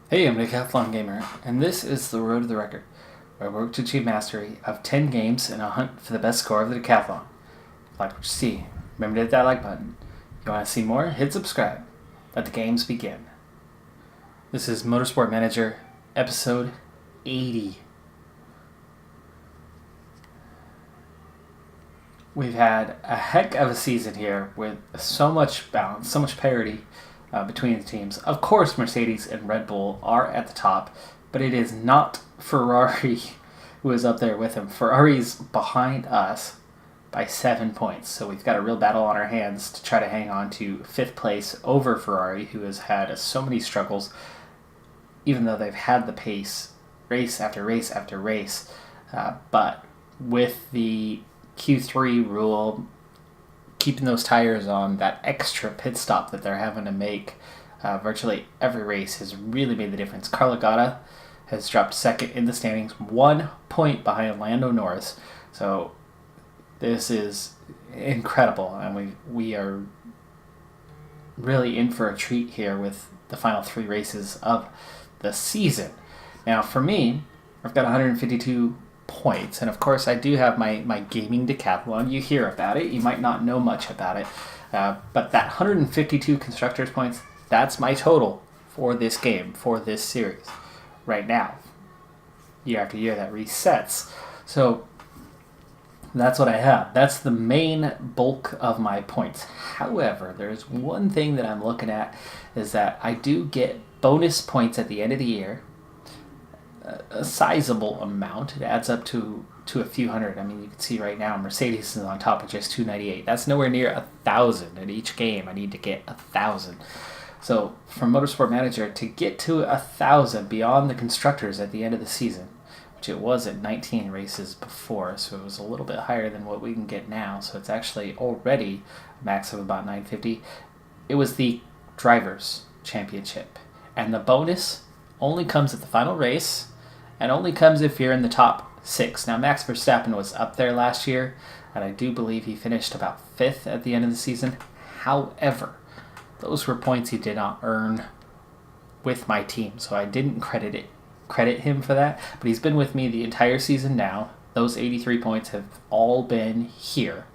Hey, I'm Decathlon Gamer, and this is the Road to the Record, where I work to achieve mastery of 10 games in a hunt for the best score of the Decathlon. Like what you see, remember to hit that like button. If you want to see more, hit subscribe. Let the games begin. This is Motorsport Manager, episode 80. We've had a heck of a season here with so much balance, so much parity between the teams. Of course, Mercedes and Red Bull are at the top, but it is not Ferrari who is up there with them. Ferrari's behind us by 7 points, so we've got a real battle on our hands to try to hang on to 5th place over Ferrari, who has had so many struggles, even though they've had the pace race after race after race. But with the Q3 rule, keeping those tires on, that extra pit stop that they're having to make virtually every race has really made the difference. Carl Gata has dropped second in the standings, 1 point behind Lando Norris. So this is incredible, and we are really in for a treat here with the final 3 races of the season. Now, for me, I've got 152 points, and of course I do have my gaming decathlon. You hear about it, you might not know much about it, but that 152 constructors points, that's my total for this game, for this series right now. Year after year that resets, so that's what I have. That's the main bulk of my points. However, there's one thing that I'm looking at, is that I do get bonus points at the end of the year, a sizable amount. It adds up to a few hundred. I mean, you can see right now Mercedes is on top of just 298. That's nowhere near 1,000 in each game. I need to get 1,000. So from Motorsport Manager to get to 1,000 beyond the constructors at the end of the season, which it was at 19 races before, so it was a little bit higher than what we can get now. So it's actually already a max of about 950. It was the Drivers' Championship, and the bonus only comes at the final race, and only comes if you're in the top 6. Now, Max Verstappen was up there last year, and I do believe he finished about 5th at the end of the season. However, those were points he did not earn with my team, so I didn't credit him for that. But he's been with me the entire season now. Those 83 points have all been here,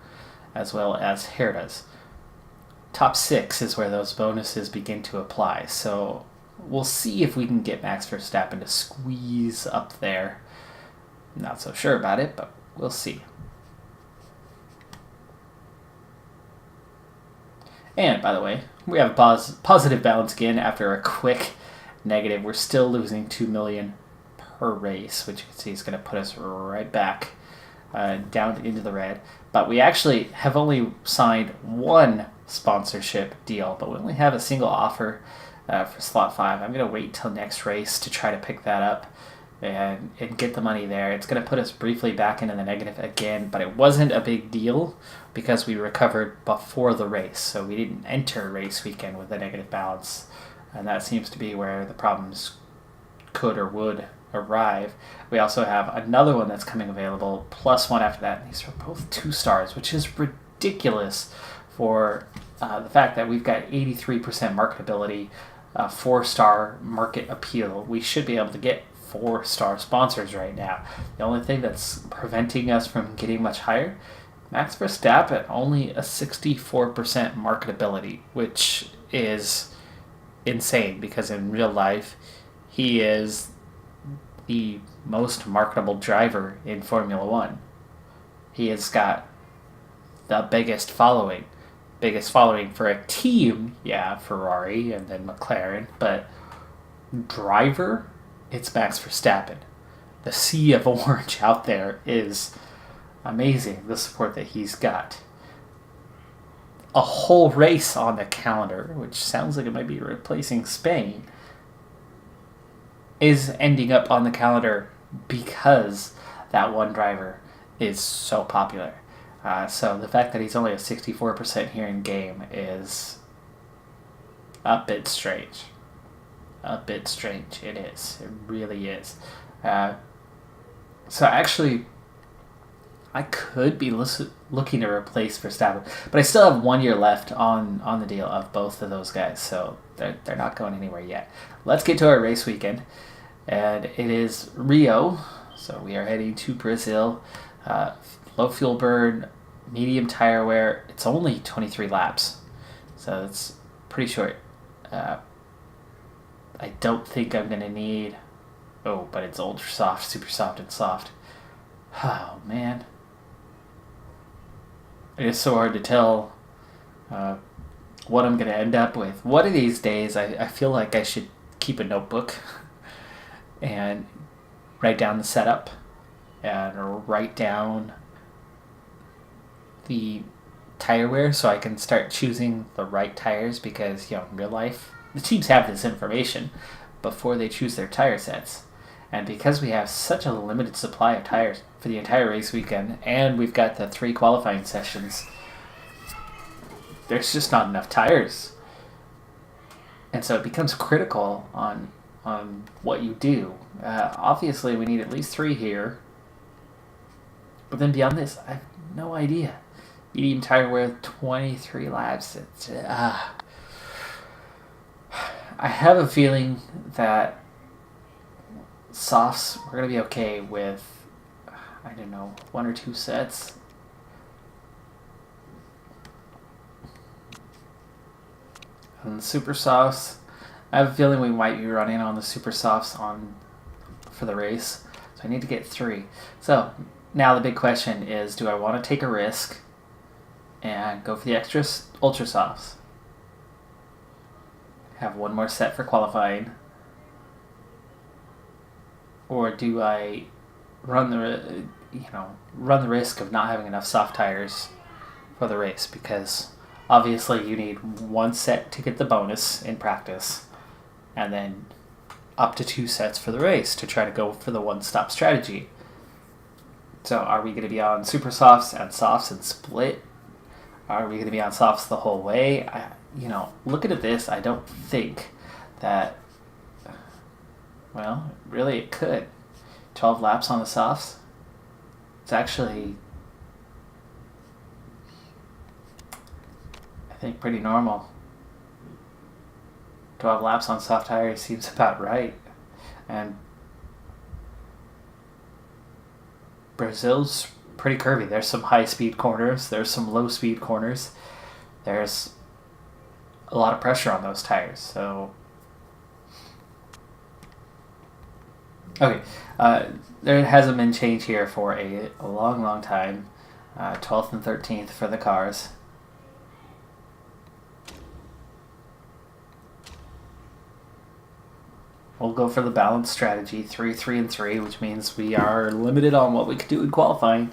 as well as Herda's. Top 6 is where those bonuses begin to apply, so we'll see if we can get Max Verstappen to squeeze up there. Not so sure about it, but we'll see. And, by the way, we have a positive balance again after a quick negative. We're still losing 2 million per race, which you can see is going to put us right back down into the red. But we actually have only signed 1 sponsorship deal, but we only have a single offer for slot 5. I'm going to wait till next race to try to pick that up and get the money there. It's going to put us briefly back into the negative again, but it wasn't a big deal because we recovered before the race, so we didn't enter race weekend with a negative balance, and that seems to be where the problems could or would arrive. We also have another one that's coming available, plus 1 after that, and these are both 2 stars, which is ridiculous for the fact that we've got 83% marketability, 4-star market appeal. We should be able to get 4-star sponsors right now. The only thing that's preventing us from getting much higher, Max Verstappen, only a 64% marketability, which is insane because in real life he is the most marketable driver in Formula One. He has got the biggest following for a team, yeah, Ferrari and then McLaren, but driver, it's Max Verstappen. The sea of orange out there is amazing, the support that he's got. A whole race on the calendar, which sounds like it might be replacing Spain, is ending up on the calendar because that one driver is so popular. So the fact that he's only at 64% here in game is a bit strange. It is. It really is. So actually, I could be looking to replace Verstappen, but I still have 1 year left on the deal of both of those guys, so they're not going anywhere yet. Let's get to our race weekend, and it is Rio, so we are heading to Brazil. Low fuel burn, medium tire wear. It's only 23 laps, so it's pretty short. I don't think I'm going to need... Oh, but it's ultra soft, super soft, and soft. Oh, man. It is so hard to tell what I'm going to end up with. One of these days, I feel like I should keep a notebook and write down the setup and write down the tire wear so I can start choosing the right tires, because, in real life, the teams have this information before they choose their tire sets. And because we have such a limited supply of tires for the entire race weekend, and we've got the 3 qualifying sessions, there's just not enough tires. And so it becomes critical on what you do. Obviously, we need at least 3 here. But then beyond this, I have no idea. Medium tire wear, 23 laps. I have a feeling that softs, we're going to be okay with, 1 or 2 sets. And the super softs, I have a feeling we might be running on the super softs for the race. So I need to get 3. So now the big question is, do I want to take a risk and go for the extra ultra softs? Have 1 more set for qualifying, or do I run the risk of not having enough soft tires for the race? Because obviously you need 1 set to get the bonus in practice, and then up to 2 sets for the race to try to go for the one-stop strategy. So are we going to be on super softs and split? Are we going to be on softs the whole way? Looking at this, I don't think that, really it could. 12 laps on the softs. It's actually, I think, pretty normal. 12 laps on soft tires seems about right. And Brazil's pretty curvy. There's some high-speed corners. There's some low-speed corners. There's a lot of pressure on those tires. So, okay, there hasn't been change here for a long, long time. 12th and 13th for the cars. We'll go for the balanced strategy, 3, 3, and 3, which means we are limited on what we could do in qualifying.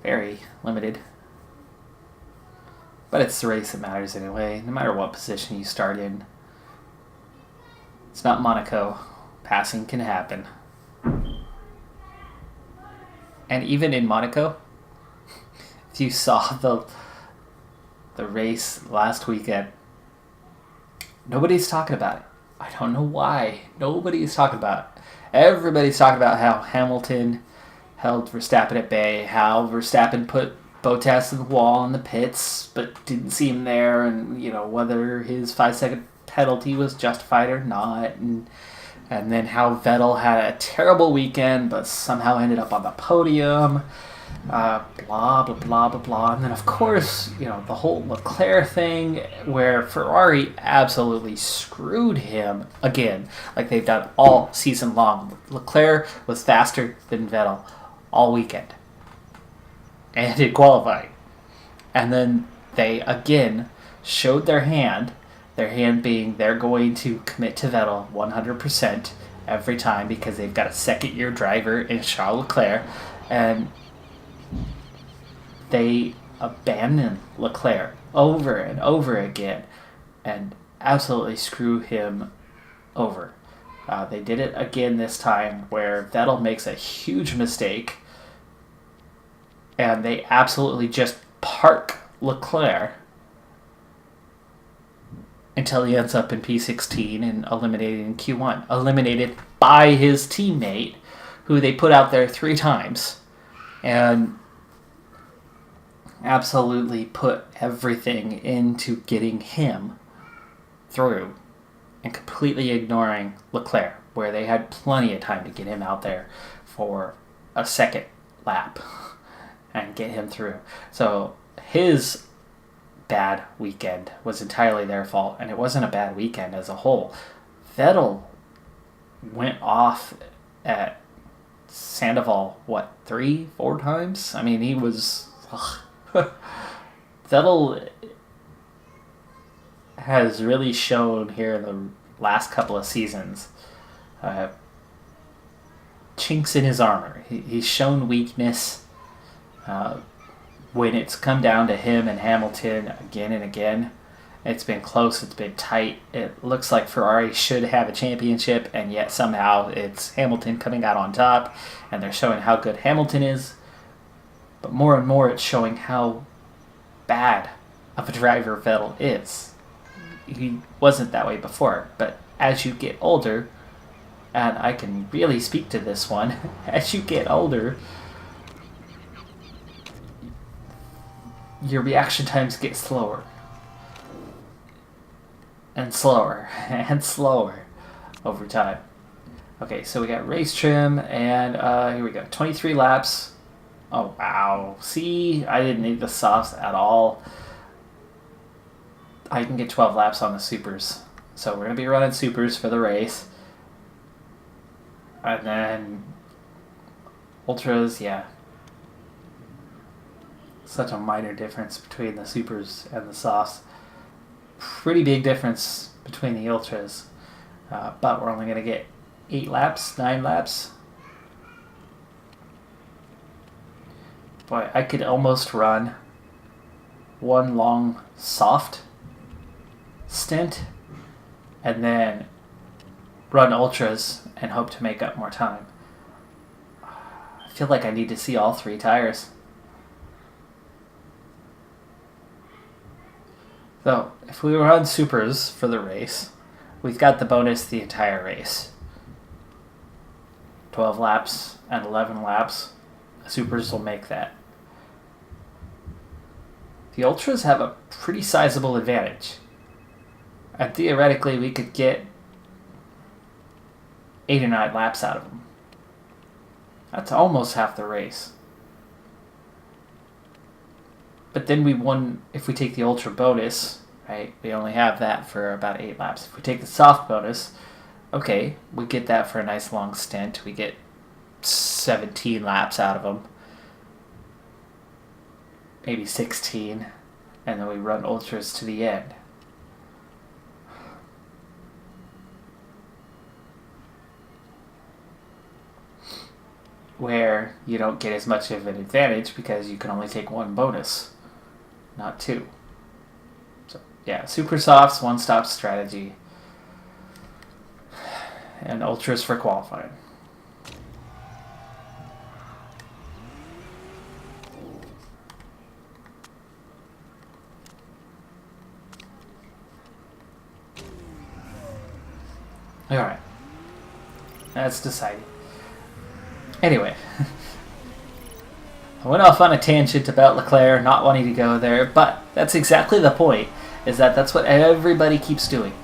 Very limited. But it's the race that matters anyway, no matter what position you start in. It's not Monaco. Passing can happen. And even in Monaco, if you saw the race last weekend, nobody's talking about it. I don't know why. Nobody's talking about it. Everybody's talking about how Hamilton held Verstappen at bay, how Verstappen put Bottas in the wall in the pits, but didn't see him there, and whether his 5-second penalty was justified or not, and then how Vettel had a terrible weekend, but somehow ended up on the podium. Blah blah blah blah blah, and then of course the whole Leclerc thing, where Ferrari absolutely screwed him again, like they've done all season long. Leclerc was faster than Vettel all weekend, and in qualifying. And then they again showed their hand being they're going to commit to Vettel 100% every time because they've got a second-year driver in Charles Leclerc, and they abandon Leclerc over and over again and absolutely screw him over. They did it again this time where Vettel makes a huge mistake and they absolutely just park Leclerc until he ends up in P16 and eliminated in Q1. Eliminated by his teammate, who they put out there 3 times. And absolutely put everything into getting him through and completely ignoring Leclerc, where they had plenty of time to get him out there for a second lap and get him through. So his bad weekend was entirely their fault, and it wasn't a bad weekend as a whole. Vettel went off at Sandoval, 3-4 times? I mean, he was... Vettel has really shown here in the last couple of seasons chinks in his armor. He's shown weakness when it's come down to him and Hamilton again and again. It's been close, it's been tight. It looks like Ferrari should have a championship, and yet somehow it's Hamilton coming out on top, and they're showing how good Hamilton is. But more and more it's showing how bad of a driver Vettel is. He wasn't that way before, but as you get older, and I can really speak to this one, as you get older, your reaction times get slower. And slower, and slower over time. Okay, so we got race trim, and here we go, 23 laps. Oh, wow. See, I didn't need the softs at all. I can get 12 laps on the supers. So we're going to be running supers for the race. And then ultras, yeah. Such a minor difference between the supers and the softs. Pretty big difference between the ultras. But we're only going to get 8 laps, 9 laps. Boy, I could almost run one long soft stint and then run ultras and hope to make up more time. I feel like I need to see all 3 tires. So, if we run supers for the race, we've got the bonus the entire race. 12 laps and 11 laps. The supers will make that. The ultras have a pretty sizable advantage. And theoretically, we could get 8 or 9 laps out of them. That's almost half the race. But then we won, if we take the ultra bonus, right, we only have that for about 8 laps. If we take the soft bonus, okay, we get that for a nice long stint. We get 17 laps out of them. Maybe 16. And then we run ultras to the end. Where you don't get as much of an advantage because you can only take 1 bonus, not 2. So, yeah, super softs, one-stop strategy, and ultras for qualifying. Alright. That's decided. Anyway. I went off on a tangent about Leclerc not wanting to go there, but that's exactly the point, is that that's what everybody keeps doing.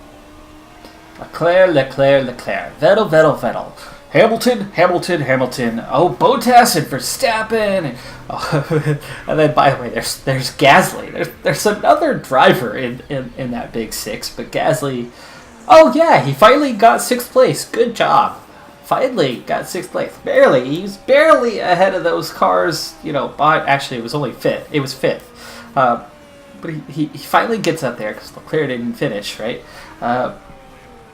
Leclerc, Leclerc, Leclerc. Vettel, Vettel, Vettel. Hamilton, Hamilton, Hamilton. Oh, Bottas and Verstappen. And then, by the way, there's Gasly. There's another driver in that big 6, but Gasly... Oh, yeah, he finally got 6th place. Good job. Finally got 6th place. Barely. He was barely ahead of those cars, actually, it was only 5th. It was 5th. But he finally gets up there because Leclerc didn't finish, right? Blah,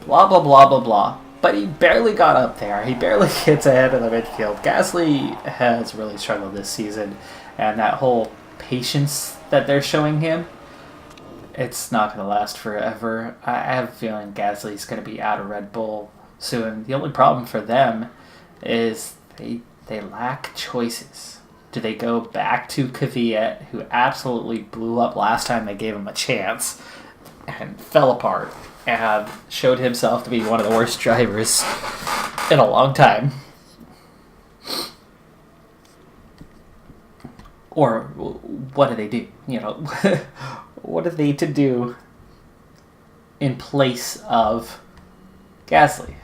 blah, blah, blah, blah. But he barely got up there. He barely gets ahead of the midfield. Gasly has really struggled this season, and that whole patience that they're showing him, it's not going to last forever. I have a feeling Gasly's going to be out of Red Bull soon. The only problem for them is they lack choices. Do they go back to Kvyat, who absolutely blew up last time they gave him a chance and fell apart and showed himself to be one of the worst drivers in a long time? Or what do they do? What are they to do in place of Gasly?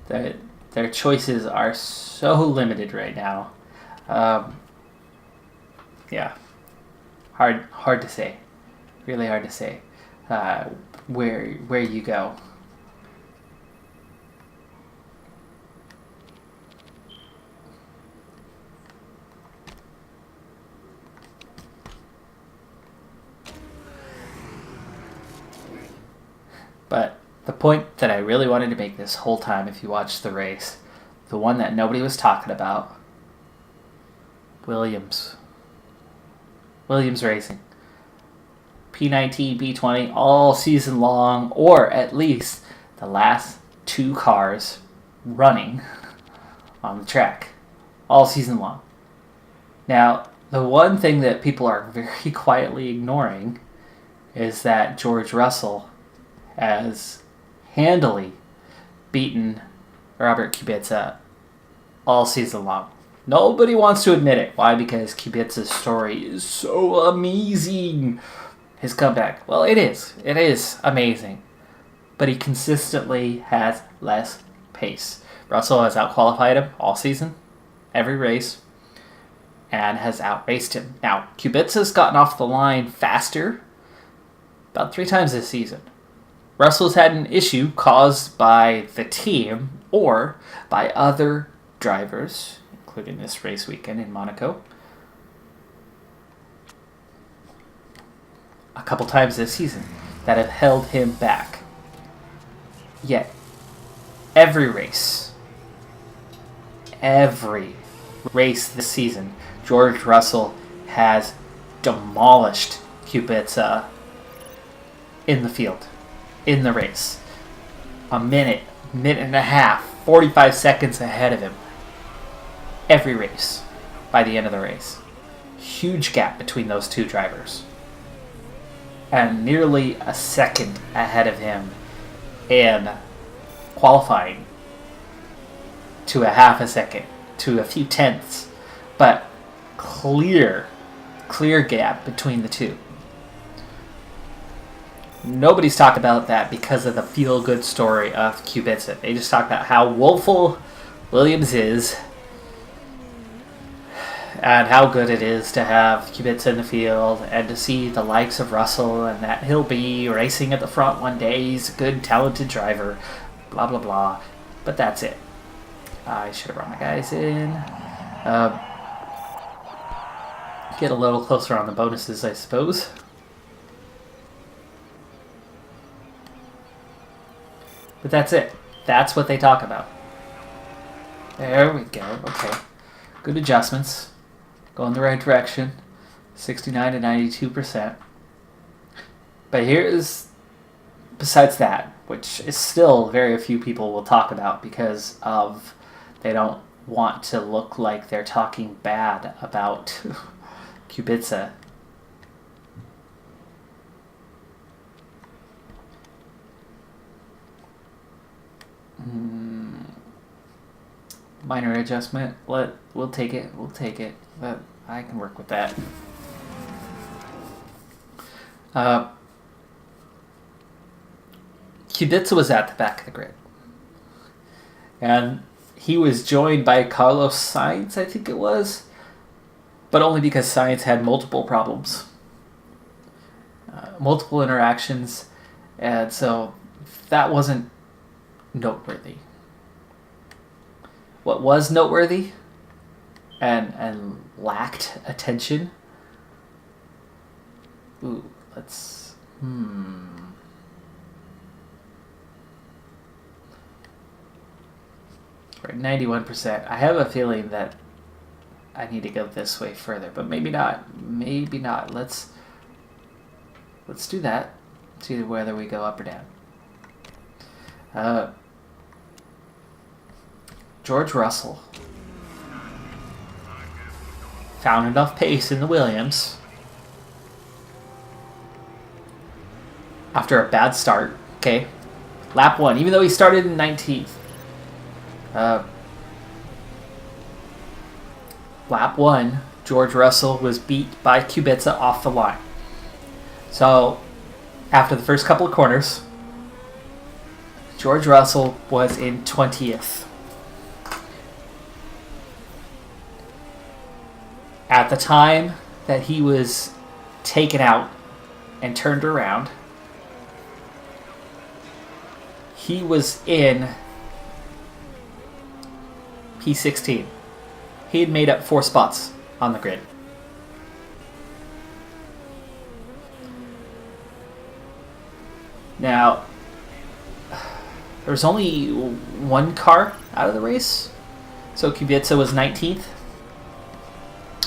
Their choices are so limited right now. Yeah, hard to say. Really hard to say where you go. But the point that I really wanted to make this whole time, if you watched the race, the one that nobody was talking about, Williams Racing. P19, P20, all season long, or at least the last 2 cars running on the track, all season long. Now, the one thing that people are very quietly ignoring is that George Russell has handily beaten Robert Kubica all season long. Nobody wants to admit it. Why? Because Kubica's story is so amazing. His comeback, well, it is. It is amazing. But he consistently has less pace. Russell has outqualified him all season, every race, and has outraced him. Now, Kubica's gotten off the line faster about 3 times this season. Russell's had an issue caused by the team or by other drivers, including this race weekend in Monaco. A couple times this season that have held him back. Yet, every race this season, George Russell has demolished Kubica in the field, in the race. A minute and a half, 45 seconds ahead of him. Every race by the end of the race. Huge gap between those 2 drivers. And nearly a second ahead of him in qualifying, to a half a second, to a few tenths, but clear gap between the 2. Nobody's talked about that because of the feel-good story of Kubica. They just talk about how woeful Williams is and how good it is to have Kubica in the field and to see the likes of Russell and that he'll be racing at the front one day. He's a good, talented driver, blah, blah, blah. But that's it. I should have brought my guys in. Get a little closer on the bonuses, I suppose. But that's it. That's what they talk about. There we go. Okay. Good adjustments. Go in the right direction. 69 to 92%. But here's, besides that, which is still very few people will talk about because of they don't want to look like they're talking bad about Kubica. Minor adjustment. We'll take it. But I can work with that. Kubica was at the back of the grid. And he was joined by Carlos Sainz, I think it was. But only because Sainz had multiple problems. Multiple interactions. And so that wasn't noteworthy. What was noteworthy and lacked attention. Ooh, let's We're at 91%. I have a feeling that I need to go this way further, but maybe not. Maybe not. Let's do that. See whether we go up or down. George Russell found enough pace in the Williams after a bad start. Okay, lap 1, even though he started in 19th. Lap 1, George Russell was beat by Kubica off the line. So, after the first couple of corners, George Russell was in 20th. At the time that he was taken out and turned around, he was in P16. He had made up 4 spots on the grid. Now, there was only 1 car out of the race, so Kubica was 19th,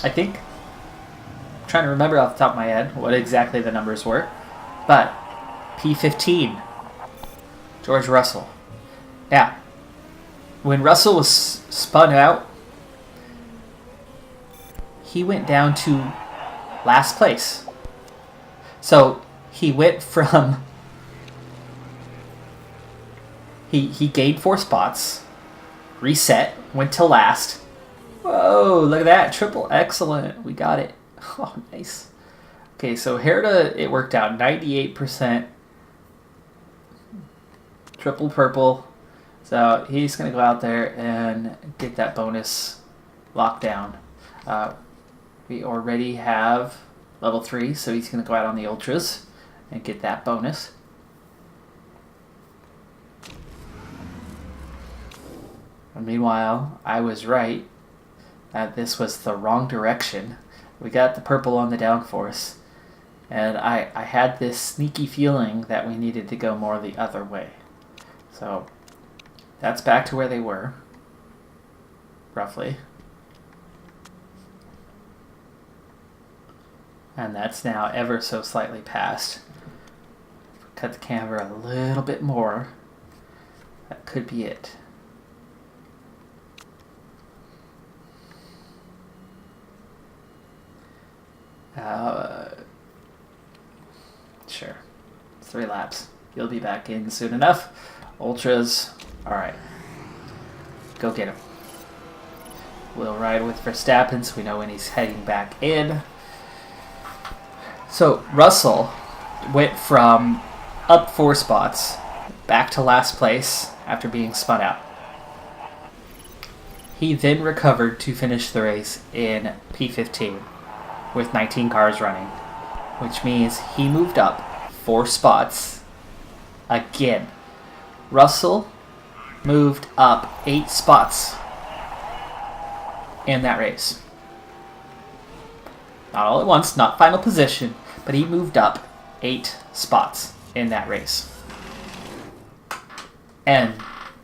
I think. I'm trying to remember off the top of my head what exactly the numbers were, but P15, George Russell. Now, when Russell was spun out, he went down to last place. So he went from... He gained 4 spots, reset, went to last. Whoa, look at that. Triple excellent. We got it. Oh, nice. Okay, so Herta, it worked out. 98%. Triple purple. So he's going to go out there and get that bonus locked down. We already have level 3, so he's going to go out on the Ultras and get that bonus. And meanwhile, I was right that this was the wrong direction. We got the purple on the downforce, and I had this sneaky feeling that we needed to go more the other way. So that's back to where they were, roughly. And that's now ever so slightly past. Cut the camera a little bit more. That could be it. Sure. 3 laps. You'll be back in soon enough. Ultras. Alright. Go get him. We'll ride with Verstappen so we know when he's heading back in. So, Russell went from up 4 spots back to last place after being spun out. He then recovered to finish the race in P15 with 19 cars running, which means he moved up 4 spots again. Russell moved up 8 spots in that race. Not all at once, not final position, but he moved up 8 spots in that race. And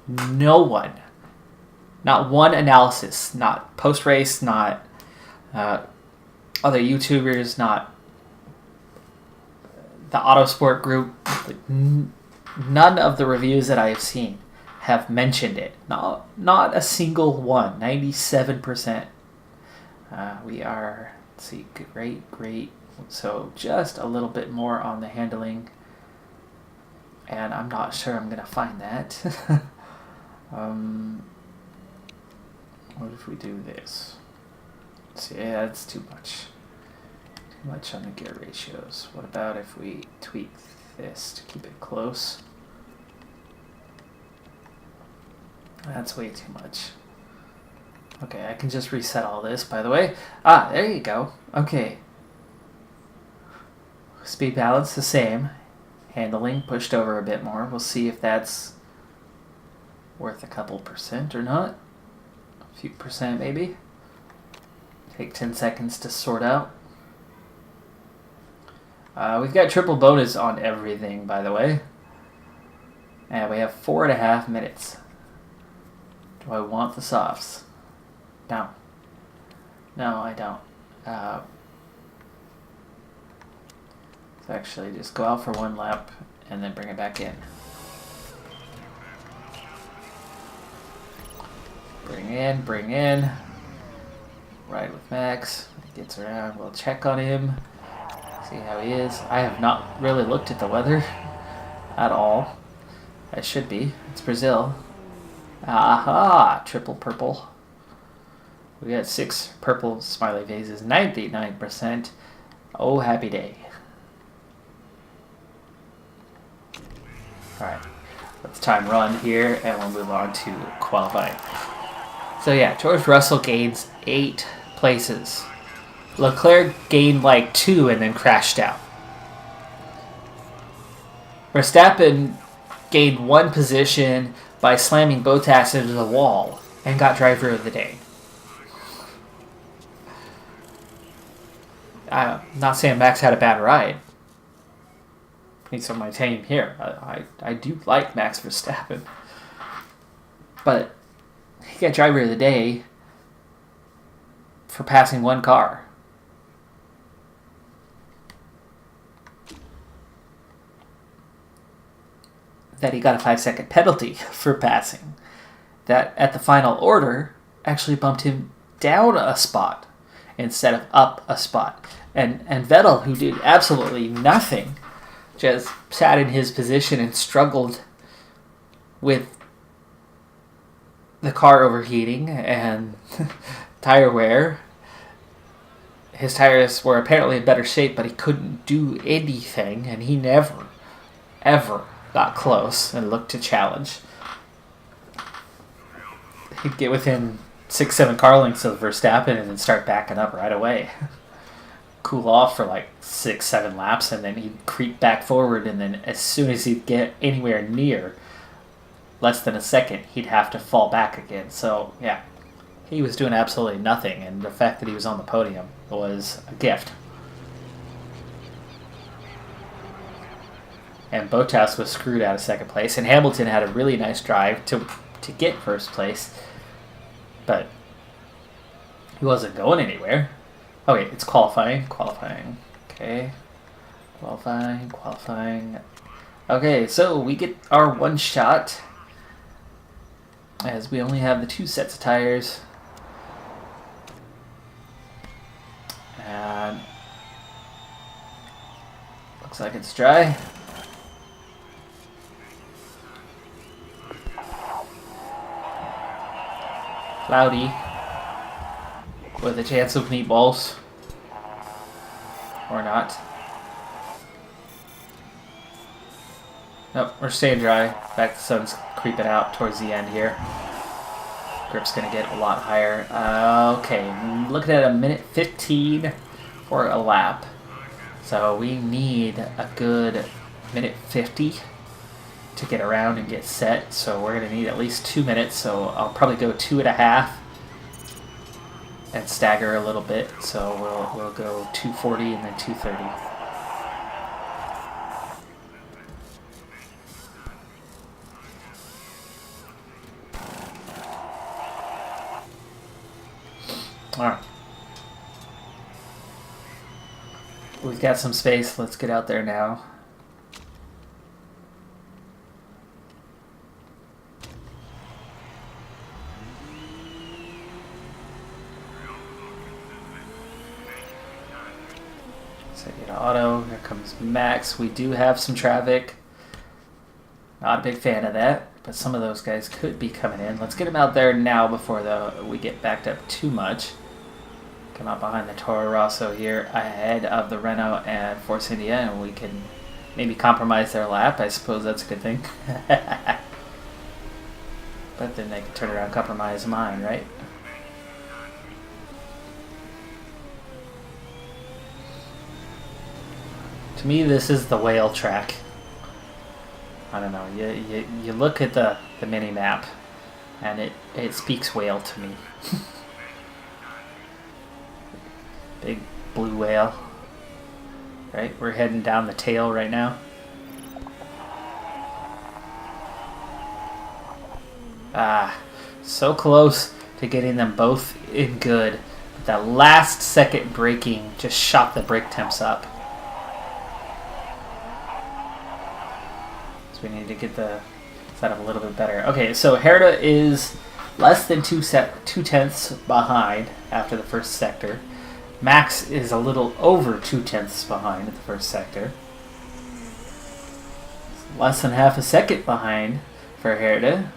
no one, not one analysis, not post-race, not other YouTubers, not the Autosport group, none of the reviews that I have seen have mentioned it. Not a single one. 97%. We are, let's see, great. So just a little bit more on the handling. And I'm not sure I'm going to find that. What if we do this? See, yeah, that's too much. Too much on the gear ratios. What about if we tweak this to keep it close? That's way too much. Okay, I can just reset all this, by the way. Ah, there you go. Okay. Speed balance the same. Handling pushed over a bit more. We'll see if that's worth a couple percent or not. A few percent maybe. Take 10 seconds to sort out. We've got triple bonus on everything, by the way. And we have 4.5 minutes. Do I want the softs? No. No, I don't. Let's actually just go out for 1 lap and then bring it back in. Bring in. Ride with Max. When he gets around, we'll check on him. See how he is. I have not really looked at the weather at all. I should be. It's Brazil. Aha! Triple purple. We got 6 purple smiley faces, 99%. Oh, happy day. Alright, let's time run here, and we'll move on to qualifying. So yeah, George Russell gains 8 places. Leclerc gained like 2 and then crashed out. Verstappen gained 1 position by slamming Bottas into the wall and got driver of the day. I'm not saying Max had a bad ride. He's on my team here. I do like Max Verstappen. But he got driver of the day for passing 1 car. That he got a 5-second penalty for passing. That at the final order actually bumped him down a spot instead of up a spot. And Vettel, who did absolutely nothing, just sat in his position and struggled with the car overheating and tire wear. His tires were apparently in better shape, but he couldn't do anything, and he never, ever got close and looked to challenge. He'd get within 6-7 car lengths of Verstappen and then start backing up right away. Cool off for like 6-7 laps, and then he'd creep back forward, and then as soon as he'd get anywhere near less than a second, he'd have to fall back again. So yeah, he was doing absolutely nothing, and the fact that he was on the podium was a gift. And Bottas was screwed out of second place, and Hamilton had a really nice drive to get first place, but he wasn't going anywhere. Oh wait, it's qualifying. Okay, qualifying. Okay, so we get our 1 shot, as we only have the 2 sets of tires. And looks like it's dry. Cloudy, with a chance of meatballs. Or not. Nope, we're staying dry. In fact, the sun's creeping out towards the end here. Grip's going to get a lot higher. Okay, looking at 1:15 for a lap. So we need a good 1:50 to get around and get set. So we're going to need at least 2 minutes. So I'll probably go 2.5 and stagger a little bit. So we'll go 2:40 and then 2:30. Alright. We've got some space. Let's get out there now. Set it to auto. Here comes Max. We do have some traffic. Not a big fan of that, but some of those guys could be coming in. Let's get them out there now before we get backed up too much. Come out behind the Toro Rosso here, ahead of the Renault and Force India, and we can maybe compromise their lap. I suppose that's a good thing. But then they can turn around and compromise mine, right? To me, this is the whale track. I don't know. You look at the mini map, and it speaks whale to me. Big blue whale. Right, we're heading down the tail right now. So close to getting them both in good. But that last second braking just shot the brake temps up. So we need to get the setup a little bit better. Okay, so Herta is less than 2/10 behind after the first sector. Max is a little over 2/10 behind at the first sector. Less than half a second behind for Herta.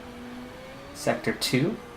Sector 2.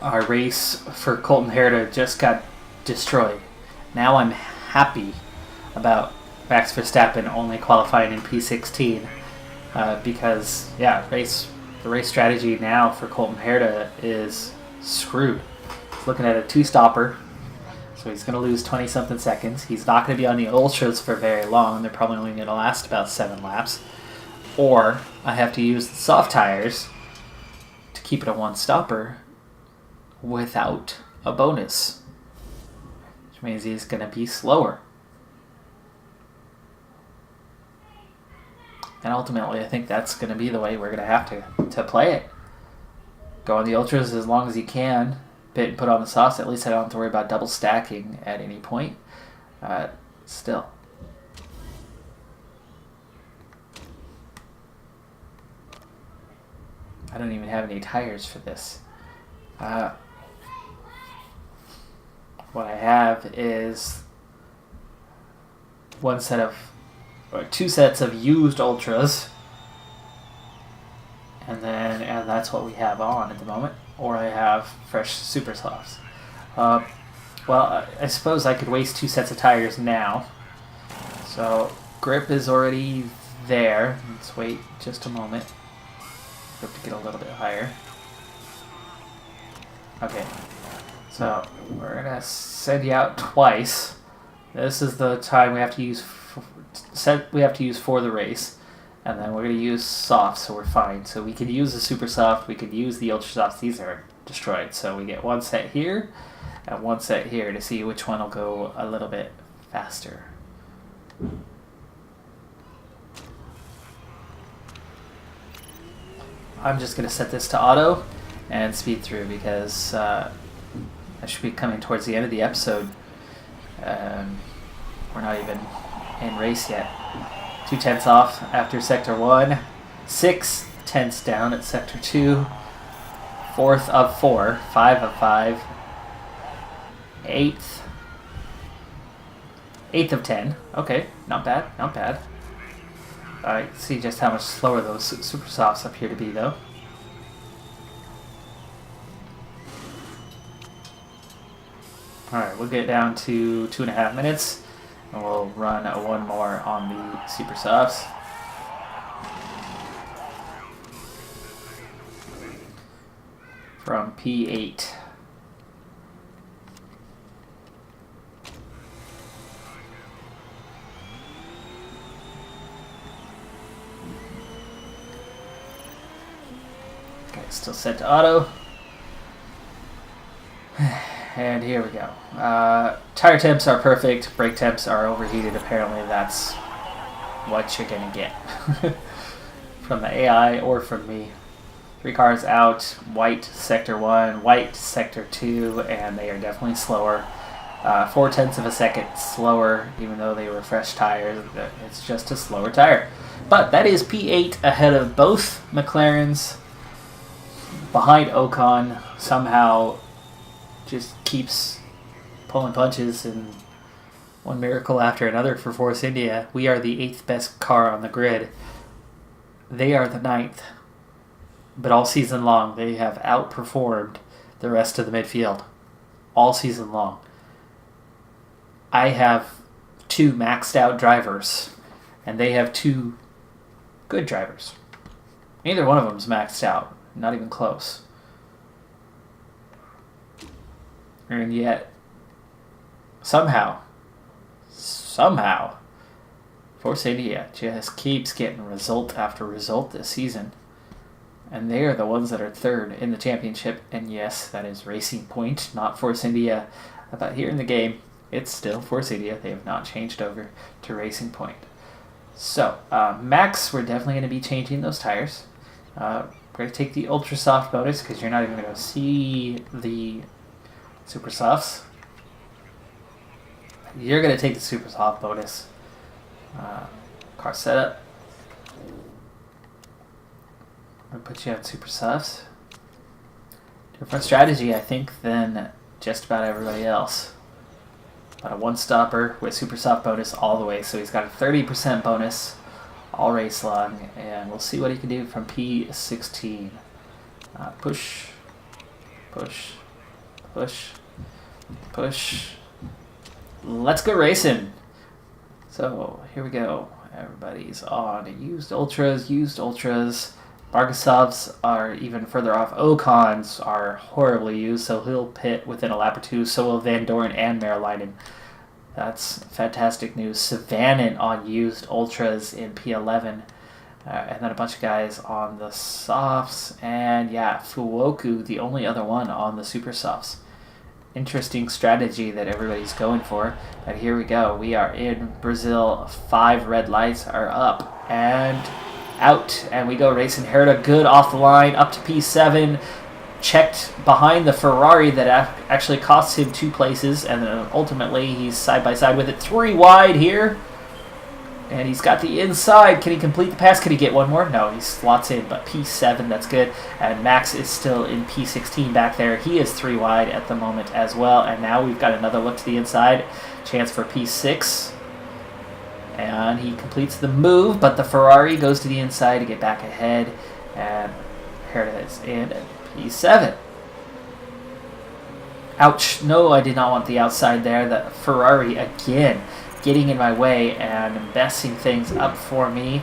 our race for Colton Herta just got destroyed. Now I'm happy about Max Verstappen only qualifying in P16 because, yeah, the race strategy now for Colton Herta is screwed. He's looking at a two-stopper, so he's going to lose 20-something seconds. He's not going to be on the Ultras for very long. They're probably only going to last about 7 laps. Or I have to use the soft tires to keep it a one-stopper without a bonus, which means he's going to be slower. And ultimately, I think that's going to be the way we're going to have to play it. Go on the Ultras as long as you can, put on the softs. At least I don't have to worry about double stacking at any point. Still. I don't even have any tires for this. What I have is two sets of used Ultras, and that's what we have on at the moment. Or I have fresh Super Softs. Well, I suppose I could waste 2 sets of tires now. So grip is already there. Let's wait just a moment. Grip to get a little bit higher. Okay, so we're gonna send you out twice. This is the time we have to use for the race, and then we're going to use softs, so we're fine. So we could use the super soft, we could use the ultra softs. These are destroyed, so we get 1 set here and 1 set here to see which one will go a little bit faster. I'm just going to set this to auto and speed through because I should be coming towards the end of the episode. We're not even in race yet. 2 tenths off after sector 1, 6 tenths down at sector 2, 4th of 4, 5 of 5, 8th of 10. Okay, not bad, not bad. Alright, see just how much slower those super softs appear to be though. Alright, we'll get down to 2.5 minutes. And we'll run one more on the super softs. From P8. Okay, still set to auto. And here we go. Tire temps are perfect. Brake temps are overheated. Apparently that's what you're going to get. From the AI or from me. 3 cars out. White sector 1, white sector 2, and they are definitely slower. 4 tenths of a second slower, even though they were fresh tires. It's just a slower tire. But that is P8 ahead of both McLarens. Behind Ocon, somehow just keeps pulling punches, and one miracle after another for Force India. We are the 8th best car on the grid. They are the 9th. But all season long, they have outperformed the rest of the midfield. All season long. I have 2 maxed out drivers, and they have 2 good drivers. Neither one of them is maxed out. Not even close. And yet, somehow, Force India just keeps getting result after result this season. And they are the ones that are 3rd in the championship. And yes, that is Racing Point, not Force India. But here in the game, it's still Force India. They have not changed over to Racing Point. So, Max, we're definitely going to be changing those tires. We're going to take the Ultra Soft bonus because you're not even going to see the Super Softs. You're going to take the Super Soft bonus. Car setup. I'm going to put you on Super Softs. Different strategy, I think, than just about everybody else. About a 1-stopper with Super Soft bonus all the way. So he's got a 30% bonus all race long. And we'll see what he can do from P16. Push, push, Push. Push. Let's go racing. So here we go. Everybody's on used ultras. Margasovs are even further off. Ocons are horribly used, so he'll pit within a lap or two. So will Van Doren and Merlinen. That's fantastic news. Savanin on used ultras in P11. And then a bunch of guys on the softs. And yeah, Fuoku, the only other one on the super softs. Interesting strategy that everybody's going for. But here we go. We are in Brazil. 5 red lights are up and out. And we go racing. Herta good off the line. Up to P7. Checked behind the Ferrari that actually costs him 2 places. And then ultimately he's side by side with it. 3 wide here. And he's got the inside. Can he complete the pass? Can he get one more? No, he slots in, but P7, that's good. And Max is still in P16 back there. He is 3 wide at the moment as well. And now we've got another look to the inside. Chance for P6. And he completes the move, but the Ferrari goes to the inside to get back ahead. And here it is in P7. Ouch. No, I did not want the outside there. The Ferrari again getting in my way and messing things up for me.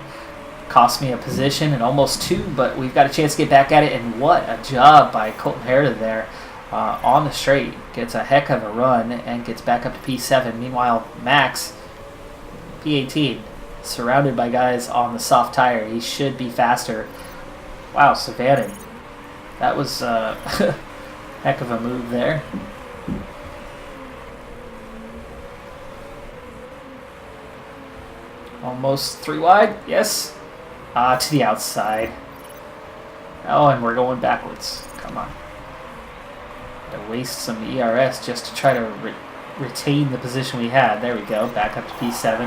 Cost me a position and almost 2, but we've got a chance to get back at it. And what a job by Colton Herta there on the straight. Gets a heck of a run and gets back up to P7. Meanwhile, Max, P18, surrounded by guys on the soft tire. He should be faster. Wow, Savanin. That was a heck of a move there. Almost 3 wide, yes. To the outside. Oh, and we're going backwards. Come on. Gotta waste some ERS just to try to retain the position we had. There we go, back up to P7.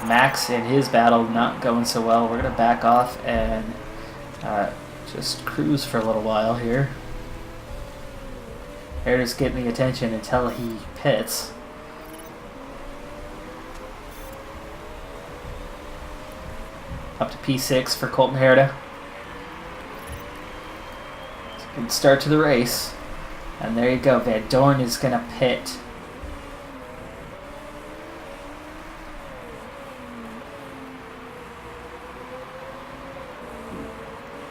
Max in his battle not going so well. We're gonna back off and just cruise for a little while here. Herta's getting the attention until he pits. Up to P6 for Colton Herta. It's a good start to the race. And there you go. Van Doren is going to pit.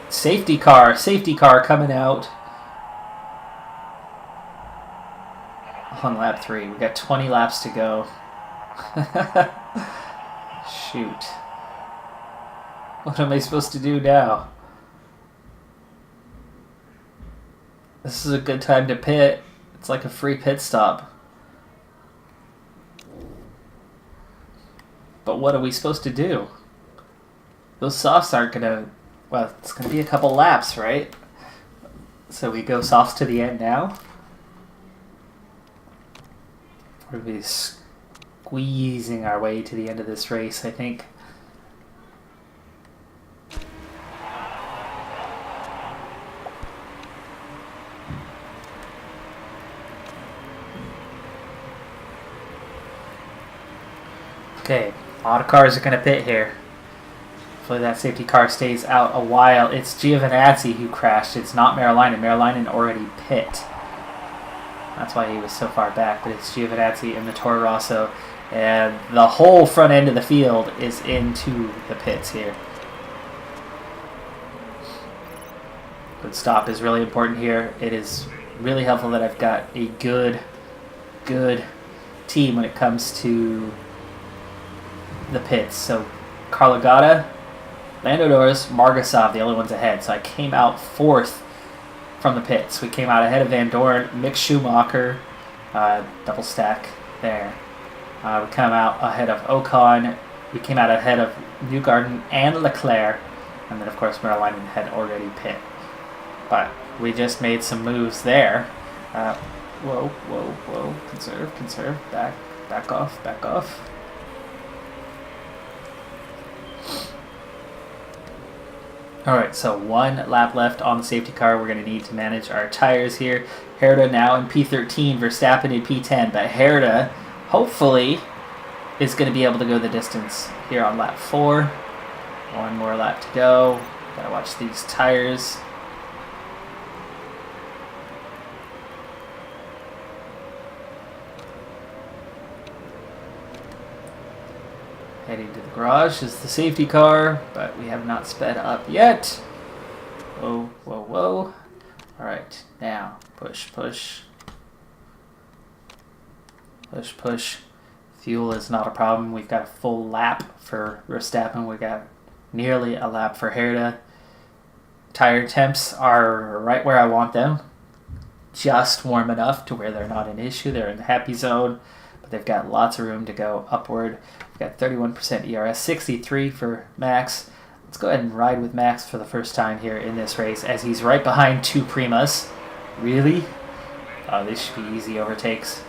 Safety car coming out. On lap 3. We've got 20 laps to go. Shoot. What am I supposed to do now? This is a good time to pit. It's like a free pit stop. But what are we supposed to do? Those softs aren't gonna... Well, it's gonna be a couple laps, right? So we go softs to the end now? We're gonna be squeezing our way to the end of this race, I think. Okay, a lot of cars are going to pit here. Hopefully that safety car stays out a while. It's Giovinazzi who crashed. It's not Merlinen. Merlinen already pit. That's why he was so far back. But it's Giovinazzi in the Toro Rosso. And the whole front end of the field is into the pits here. Good stop is really important here. It is really helpful that I've got a good team when it comes to the pits. So Carlagata, Lando Norris, Margasov, the only ones ahead. So I came out 4th from the pits. We came out ahead of Van Doren, Mick Schumacher, double stack there. We come out ahead of Ocon. We came out ahead of Newgarden and Leclerc. And then, of course, Merlinen had already pit. But we just made some moves there. Whoa. Conserve. Back off. Alright, so 1 lap left on the safety car. We're going to need to manage our tires here. Herta now in P13, Verstappen in P10. But Herta, hopefully, is going to be able to go the distance here on lap 4. 1 more lap to go. Gotta watch these tires. Heading to the garage is the safety car, but we have not sped up yet. Whoa, whoa, whoa. Alright, now push, push. Push, push. Fuel is not a problem. We've got a full lap for Verstappen. We've got nearly a lap for Herta. Tire temps are right where I want them. Just warm enough to where they're not an issue. They're in the happy zone, but they've got lots of room to go upward. We've got 31% ERS, 63 for Max. Let's go ahead and ride with Max for the first time here in this race as he's right behind two Primas. Really? Oh, these should be easy overtakes.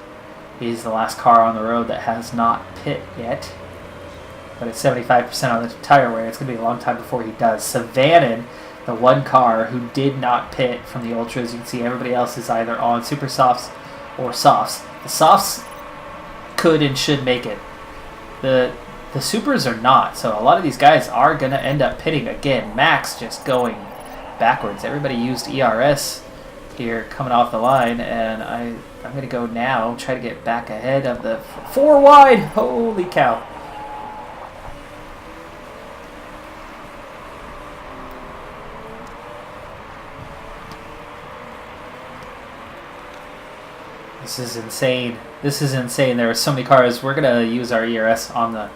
He's the last car on the road that has not pit yet. But it's 75% on the tire wear. It's going to be a long time before he does. Savannah, the one car who did not pit from the Ultras. You can see everybody else is either on super softs or softs. The softs could and should make it. The supers are not. So a lot of these guys are going to end up pitting again. Max just going backwards. Everybody used ERS here coming off the line, and I'm going to go now, try to get back ahead of the 4 wide. Holy cow. This is insane. This is insane. There are so many cars. We're going to use our ERS on the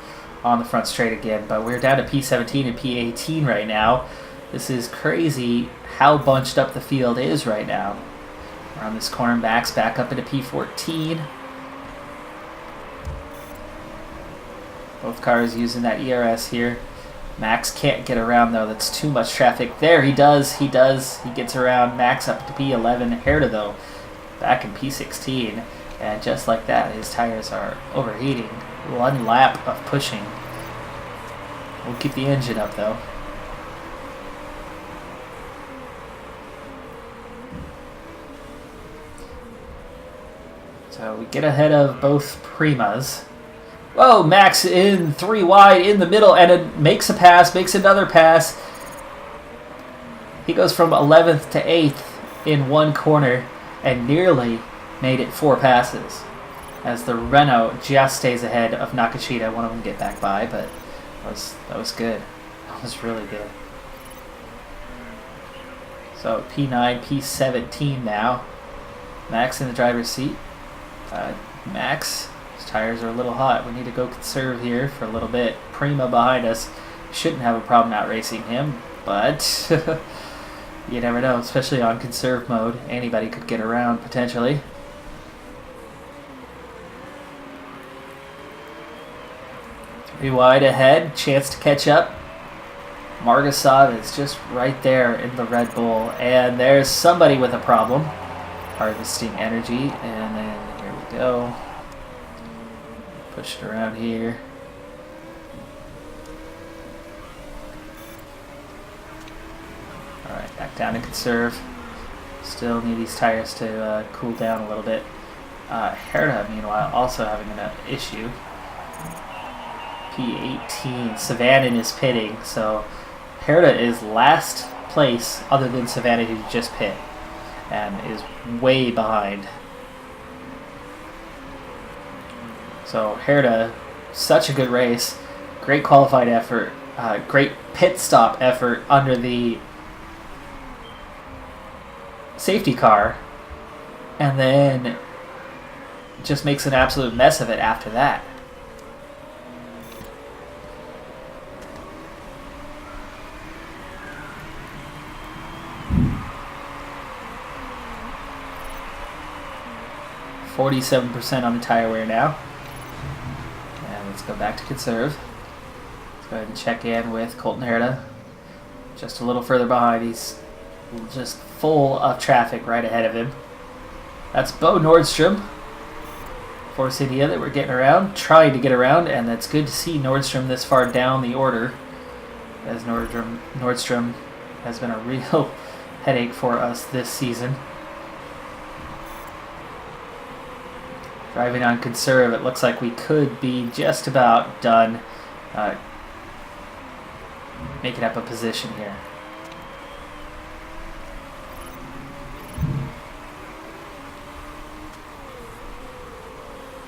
front straight again, but we're down to P17 and P18 right now. This is crazy how bunched up the field is right now. Around this corner, Max back up into P14. Both cars using that ERS here. Max can't get around though. That's too much traffic. There, he does. He gets around Max up to P11. Herta though, back in P16. And just like that, his tires are overheating. One lap of pushing. We'll keep the engine up though. So we get ahead of both Primas. Whoa, Max in 3 wide in the middle, and it makes a pass, makes another pass. He goes from 11th to 8th in one corner and nearly made it 4 passes. As the Renault just stays ahead of Nakashita. One of them get back by, but that was good. That was really good. So P9, P17 now. Max in the driver's seat. Max, his tires are a little hot. We need to go conserve here for a little bit. Prima behind us. Shouldn't have a problem out racing him, but you never know, especially on conserve mode. Anybody could get around potentially. Three wide ahead, chance to catch up. Margasov is just right there in the Red Bull, and there's somebody with a problem. Harvesting energy, and then here we go. Push it around here. Alright, back down to conserve. Still need these tires to cool down a little bit. Herta, meanwhile, also having an issue. P18. Savannah is pitting, so Herta is last place other than Savannah, who just pit, and is way behind. So Herta, such a good race, great qualified effort, great pit stop effort under the safety car, and then just makes an absolute mess of it after that. %47 on the tire wear now. And let's go back to conserve. Let's go ahead and check in with Colton Herta. Just a little further behind. He's just full of traffic right ahead of him. That's Bo Nordstrom. Force India that we're getting around, trying to get around, and that's good to see Nordstrom this far down the order, as Nordstrom has been a real headache for us this season. Driving on conserve, it looks like we could be just about done making up a position here.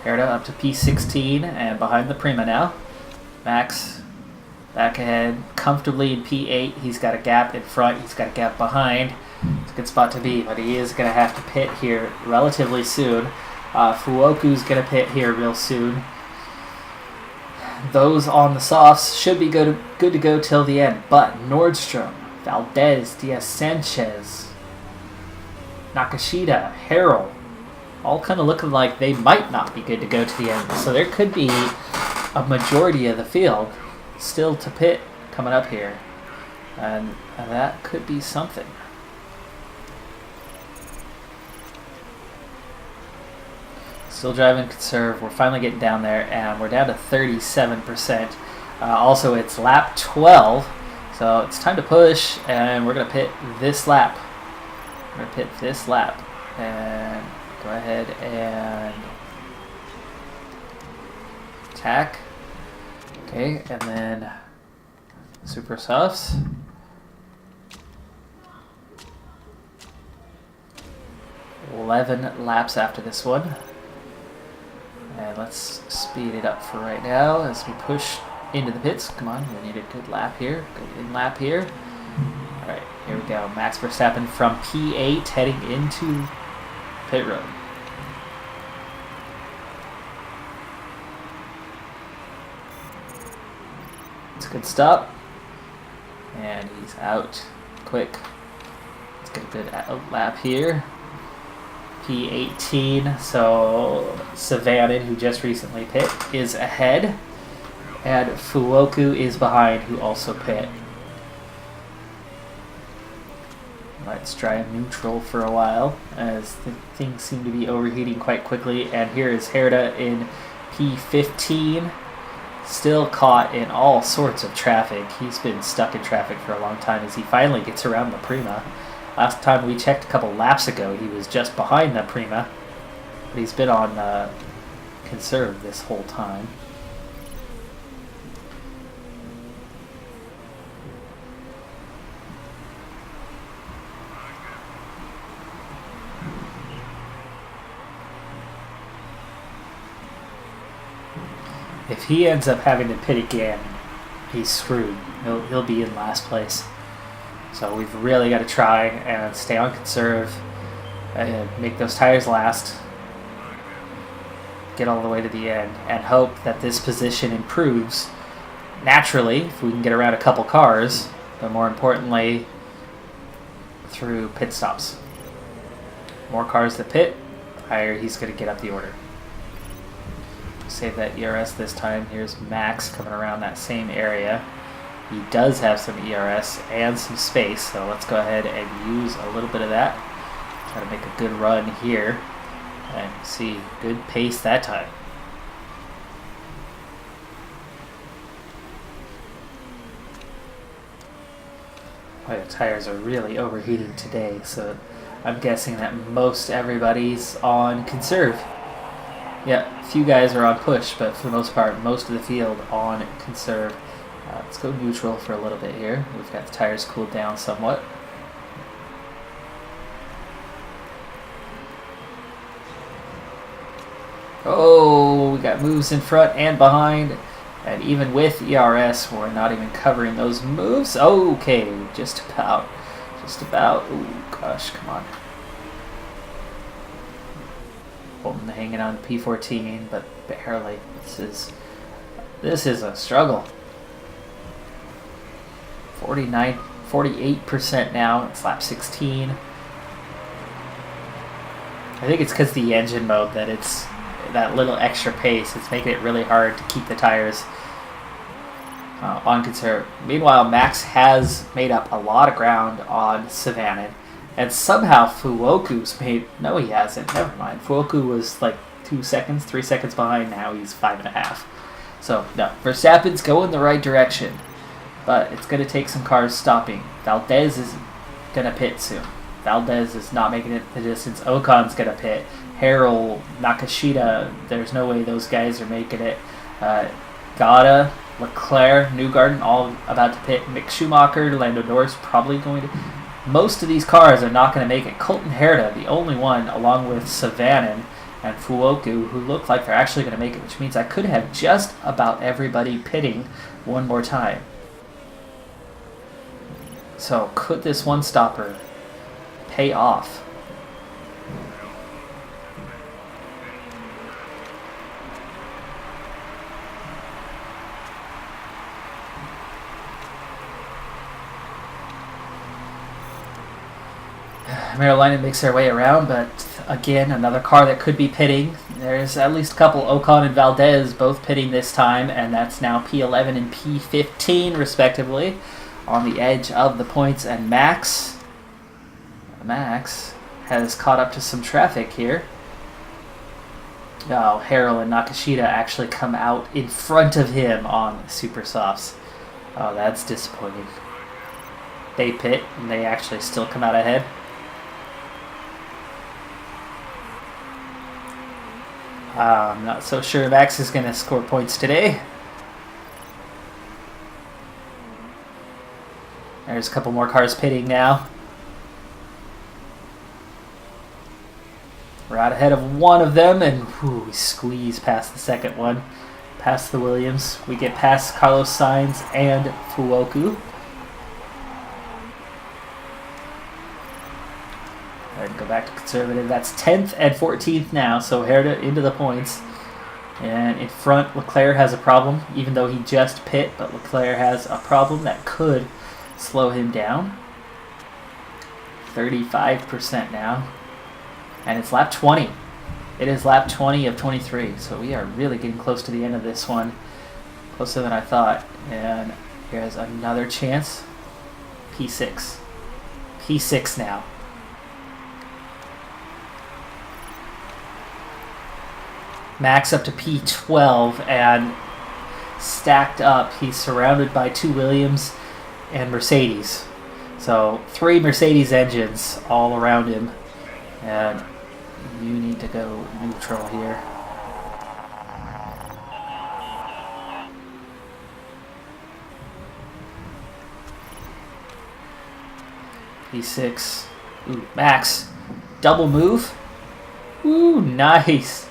Herta up to P16 and behind the Prima now. Max back ahead comfortably in P8. He's got a gap in front. He's got a gap behind. It's a good spot to be, but he is going to have to pit here relatively soon. Fuoku's going to pit here real soon. Those on the softs should be good to go till the end, but Nordstrom, Valdez, Diaz Sanchez, Nakashita, Harrell, all kind of looking like they might not be good to go to the end. So there could be a majority of the field still to pit coming up here, and that could be something. Still driving conserve. We're finally getting down there, and we're down to 37%. Also, it's lap 12, so it's time to push, and we're going to pit this lap. We're going to pit this lap, and go ahead and attack. Okay, and then super softs. $11 laps after this one. And let's speed it up for right now as we push into the pits. Come on, we need a good lap here. Good in lap here. Alright, here we go. Max Verstappen from P8 heading into pit road. It's a good stop. And he's out quick. Let's get a good lap here. P18, so Savanin, who just recently pit, is ahead, and Fuoku is behind, who also pit. Let's try neutral for a while, as things seem to be overheating quite quickly, and here is Herda in P15, still caught in all sorts of traffic. He's been stuck in traffic for a long time as he finally gets around the Prima. Last time we checked a couple laps ago, he was just behind the Prima, but he's been on conserve this whole time. If he ends up having to pit again, he's screwed. He'll be in last place. So we've really got to try and stay on conserve and make those tires last, get all the way to the end, and hope that this position improves naturally if we can get around a couple cars, but more importantly, through pit stops. More cars that pit, the higher he's going to get up the order. Save that ERS this time. Here's Max coming around that same area. He does have some ERS and some space, so let's go ahead and use a little bit of that. Try to make a good run here. And see, good pace that time. Boy, the tires are really overheating today, so I'm guessing that most everybody's on conserve. Yeah, a few guys are on push, but for the most part, most of the field on conserve. Let's go neutral for a little bit here. We've got the tires cooled down somewhat. Oh, we got moves in front and behind. And even with ERS, we're not even covering those moves. Okay, just about. Just about. Oh, gosh, come on. Holden hanging on P14, but barely. This is a struggle. 48% now. It's lap 16. I think it's because the engine mode that it's that little extra pace. It's making it really hard to keep the tires on conserve. Meanwhile, Max has made up a lot of ground on Savanin, and somehow Fuoku's made. No, he hasn't. Never mind. Fuoku was like 2 seconds, 3 seconds behind. Now he's 5.5. So no, Verstappen's going the right direction. But it's going to take some cars stopping. Valdez is going to pit soon. Valdez is not making it the distance. Ocon's going to pit. Harrell, Nakashita, there's no way those guys are making it. Gata, Leclerc, Newgarden, all about to pit. Mick Schumacher, Lando Norris probably going to. Most of these cars are not going to make it. Colton Herta, the only one, along with Savanin and Fuoku, who look like they're actually going to make it, which means I could have just about everybody pitting one more time. So could this one stopper pay off? Maryland makes their way around, but again, another car that could be pitting. There's at least a couple, Ocon and Valdez, both pitting this time, and that's now P11 and P15, respectively, on the edge of the points. And Max has caught up to some traffic here. Oh, Harrell and Nakashita actually come out in front of him on Super Softs. Oh, that's disappointing. They pit, and they actually still come out ahead. I'm not so sure Max is going to score points today. There's a couple more cars pitting now. We're out ahead of one of them, and we squeeze past the second one. Past the Williams. We get past Carlos Sainz and Fuoku. And go back to conservative. That's 10th and 14th now, so Herta into the points. And in front, Leclerc has a problem, even though he just pit, but Leclerc has a problem that could slow him down. 35% now. And it's lap 20. It is lap 20 of 23, so we are really getting close to the end of this one. Closer than I thought. And here's another chance. P6. P6 now. Max up to P12 and stacked up. He's surrounded by two Williams and Mercedes. So 3 Mercedes engines all around him. And you need to go neutral here. P6. Ooh, Max. Double move. Ooh, nice.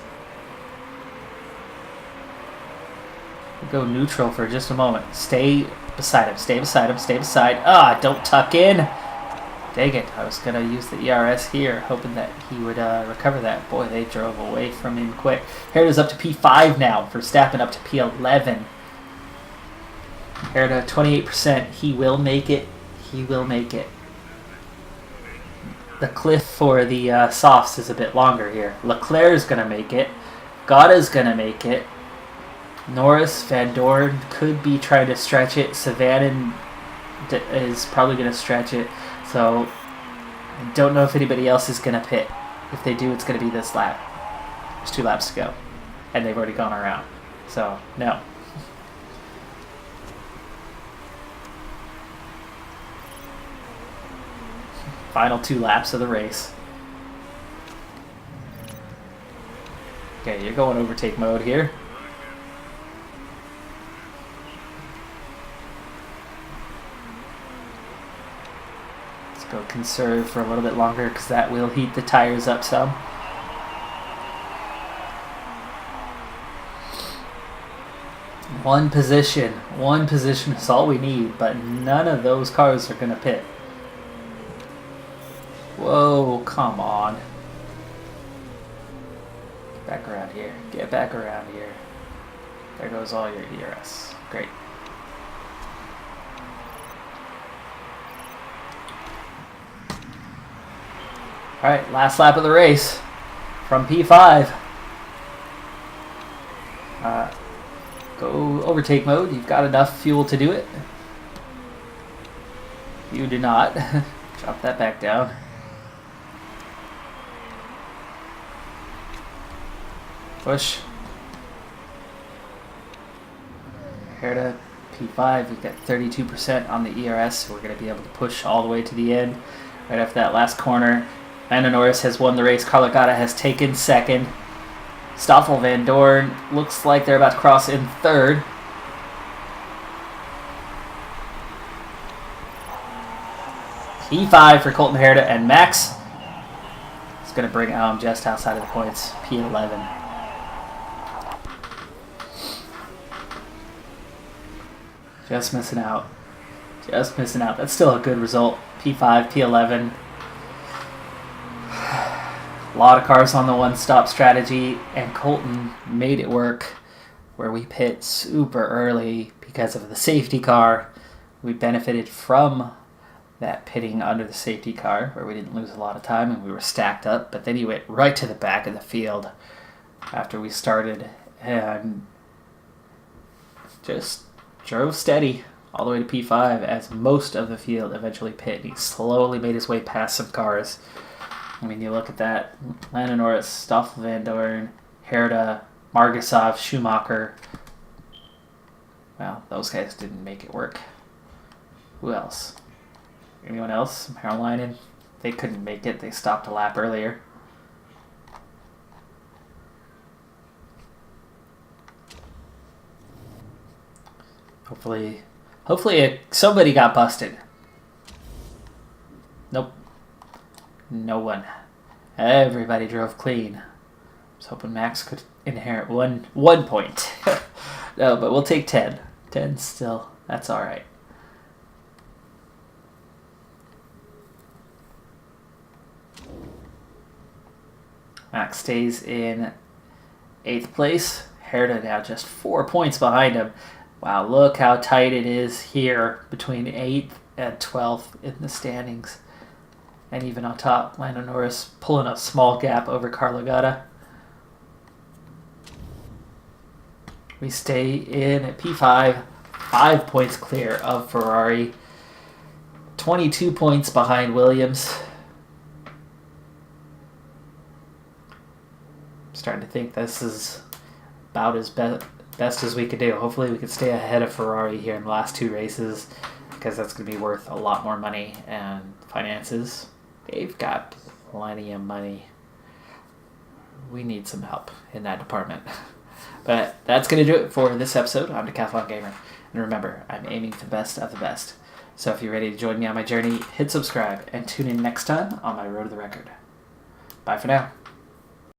Go neutral for just a moment. Stay beside him. Stay beside him. Stay beside. Ah, don't tuck in. Dang it. I was going to use the ERS here, hoping that he would recover that. Boy, they drove away from him quick. Herta's up to P5 now. Verstappen up to P11. Herta, 28%. He will make it. He will make it. The cliff for the softs is a bit longer here. Leclerc is going to make it. Gotta's going to make it. Norris, Van Dorn could be trying to stretch it. Savanin is probably going to stretch it. So I don't know if anybody else is going to pit. If they do, it's going to be this lap. There's 2 laps to go. And they've already gone around. So, no. Final 2 laps of the race. Okay, you're going overtake mode here. Go conserve for a little bit longer because that will heat the tires up some. One position is all we need, but none of those cars are going to pit. Whoa, come on. Get back around here. Get back around here. There goes all your ERS. Great. Alright, last lap of the race from P5. Go overtake mode. You've got enough fuel to do it. You do not. Drop that back down. Push. Herta, P5. We've got 32% on the ERS, so we're going to be able to push all the way to the end. Right after that last corner. Lando Norris has won the race. Carlo Gatta has taken second. Stoffel Van Dorn looks like they're about to cross in third. P5 for Colton Herta, and Max It's going to bring just outside of the points. P11. Just missing out. Just missing out. That's still a good result. P5, P11. A lot of cars on the one-stop strategy, and Colton made it work where we pit super early because of the safety car. We benefited from that pitting under the safety car where we didn't lose a lot of time and we were stacked up, but then he went right to the back of the field after we started and just drove steady all the way to P5 as most of the field eventually pit. He slowly made his way past some cars. I mean, you look at that, Lando Norris, Stoffel Van Dorn, Herta, Margasov, Schumacher. Well, those guys didn't make it work. Who else? Anyone else? Haralainen? They couldn't make it. They stopped a lap earlier. Hopefully somebody got busted. Nope. No one. Everybody drove clean. I was hoping Max could inherit one point. No, but we'll take 10. 10 still. That's all right. Max stays in 8th place. Herta now just 4 points behind him. Wow, look how tight it is here between 8th and 12th in the standings. And even on top, Lando Norris pulling a small gap over Carlo Gatta. We stay in at P5, 5 points clear of Ferrari, 22 points behind Williams. Starting to think this is about as best as we could do. Hopefully we can stay ahead of Ferrari here in the last 2 races because that's going to be worth a lot more money and finances. They've got plenty of money. We need some help in that department. But that's going to do it for this episode. I'm Decathlon Gamer. And remember, I'm aiming for the best of the best. So if you're ready to join me on my journey, hit subscribe and tune in next time on my Road to the Record. Bye for now.